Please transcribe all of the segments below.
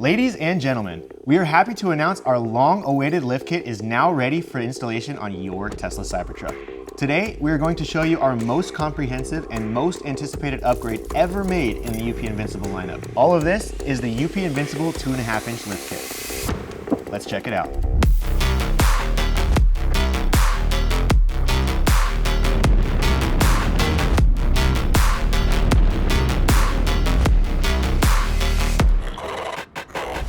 Ladies and gentlemen, we are happy to announce our long-awaited lift kit is now ready for installation on your Tesla Cybertruck. Today, we are going to show you our most comprehensive and most anticipated upgrade ever made in the UP Invincible lineup. All of this is the UP Invincible 2.5-inch lift kit. Let's check it out.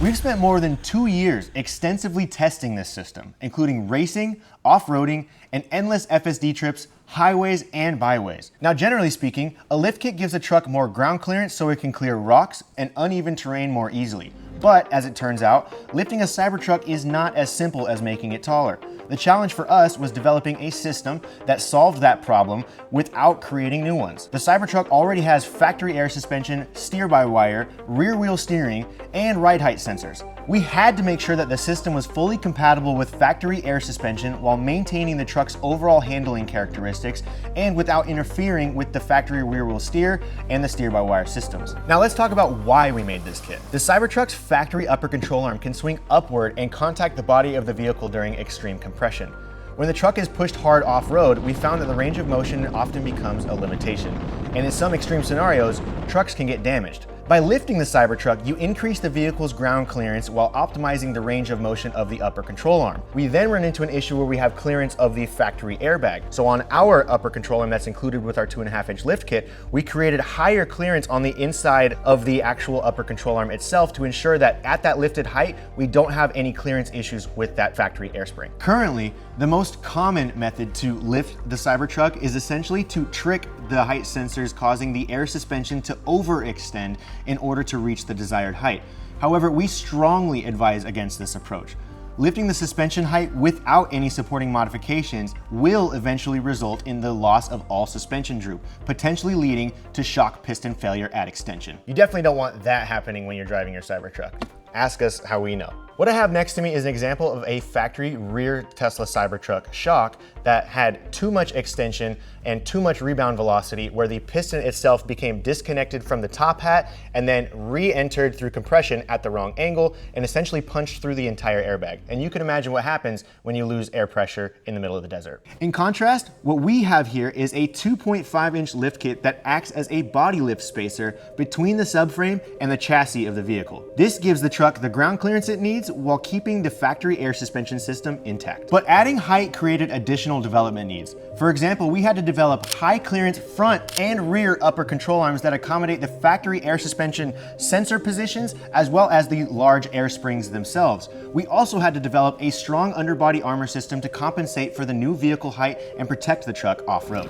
We've spent more than 2 years extensively testing this system, including racing, off-roading, and endless FSD trips, highways, and byways. Now, generally speaking, a lift kit gives a truck more ground clearance so it can clear rocks and uneven terrain more easily. But, as it turns out, lifting a Cybertruck is not as simple as making it taller. The challenge for us was developing a system that solved that problem without creating new ones. The Cybertruck already has factory air suspension, steer-by-wire, rear-wheel steering, and ride height sensors. We had to make sure that the system was fully compatible with factory air suspension while maintaining the truck's overall handling characteristics and without interfering with the factory rear-wheel steer and the steer-by-wire systems. Now let's talk about why we made this kit. The Cybertruck's factory upper control arm can swing upward and contact the body of the vehicle during extreme compression. When the truck is pushed hard off-road, we found that the range of motion often becomes a limitation, and in some extreme scenarios, trucks can get damaged. By lifting the Cybertruck, you increase the vehicle's ground clearance while optimizing the range of motion of the upper control arm. We then run into an issue where we have clearance of the factory airbag. So on our upper control arm that's included with our 2.5-inch lift kit, we created higher clearance on the inside of the actual upper control arm itself to ensure that at that lifted height, we don't have any clearance issues with that factory air spring. Currently, the most common method to lift the Cybertruck is essentially to trick the height sensors, causing the air suspension to overextend in order to reach the desired height. However, we strongly advise against this approach. Lifting the suspension height without any supporting modifications will eventually result in the loss of all suspension droop, potentially leading to shock piston failure at extension. You definitely don't want that happening when you're driving your Cybertruck. Ask us how we know. What I have next to me is an example of a factory rear Tesla Cybertruck shock that had too much extension and too much rebound velocity, where the piston itself became disconnected from the top hat and then re-entered through compression at the wrong angle and essentially punched through the entire airbag. And you can imagine what happens when you lose air pressure in the middle of the desert. In contrast, what we have here is a 2.5-inch lift kit that acts as a body lift spacer between the subframe and the chassis of the vehicle. This gives the truck the ground clearance it needs while keeping the factory air suspension system intact. But adding height created additional development needs. For example, we had to develop high clearance front and rear upper control arms that accommodate the factory air suspension sensor positions as well as the large air springs themselves. We also had to develop a strong underbody armor system to compensate for the new vehicle height and protect the truck off-road.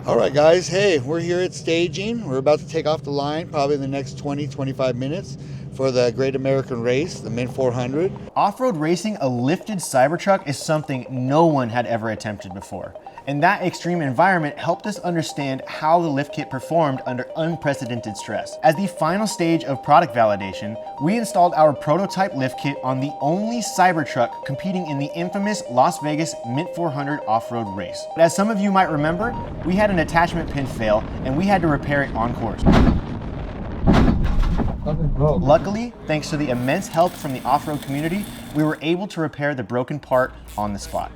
All right, guys, hey, we're here at staging. We're about to take off the line probably in the next 20-25 minutes for the Great American Race, the Mint 400. Off-road racing a lifted Cybertruck is something no one had ever attempted before. And that extreme environment helped us understand how the lift kit performed under unprecedented stress. As the final stage of product validation, we installed our prototype lift kit on the only Cybertruck competing in the infamous Las Vegas Mint 400 off-road race. But as some of you might remember, we had an attachment pin fail and we had to repair it on course. Luckily, thanks to the immense help from the off-road community, we were able to repair the broken part on the spot.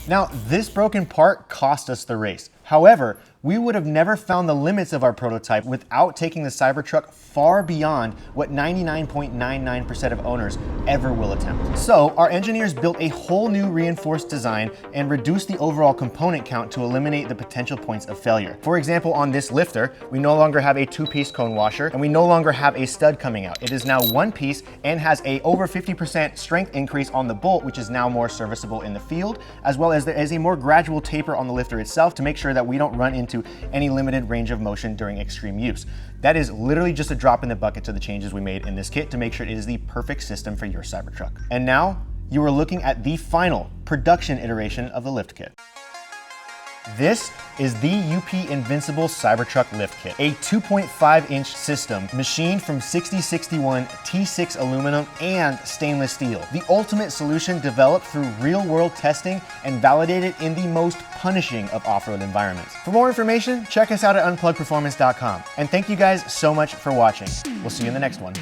Now, this broken part cost us the race. However, we would have never found the limits of our prototype without taking the Cybertruck far beyond what 99.99% of owners ever will attempt. So, our engineers built a whole new reinforced design and reduced the overall component count to eliminate the potential points of failure. For example, on this lifter, we no longer have a 2-piece cone washer and we no longer have a stud coming out. It is now 1 piece and has a over 50% strength increase on the bolt, which is now more serviceable in the field, as well as there is a more gradual taper on the lifter itself to make sure that we don't run into any limited range of motion during extreme use. That is literally just a drop in the bucket to the changes we made in this kit to make sure it is the perfect system for your Cybertruck. And now, you are looking at the final production iteration of the lift kit. This is the UP Invincible Cybertruck lift kit, a 2.5-inch system machined from 6061 T6 aluminum and stainless steel. The ultimate solution developed through real-world testing and validated in the most punishing of off-road environments. For more information, check us out at unpluggedperformance.com. And thank you guys so much for watching. We'll see you in the next one.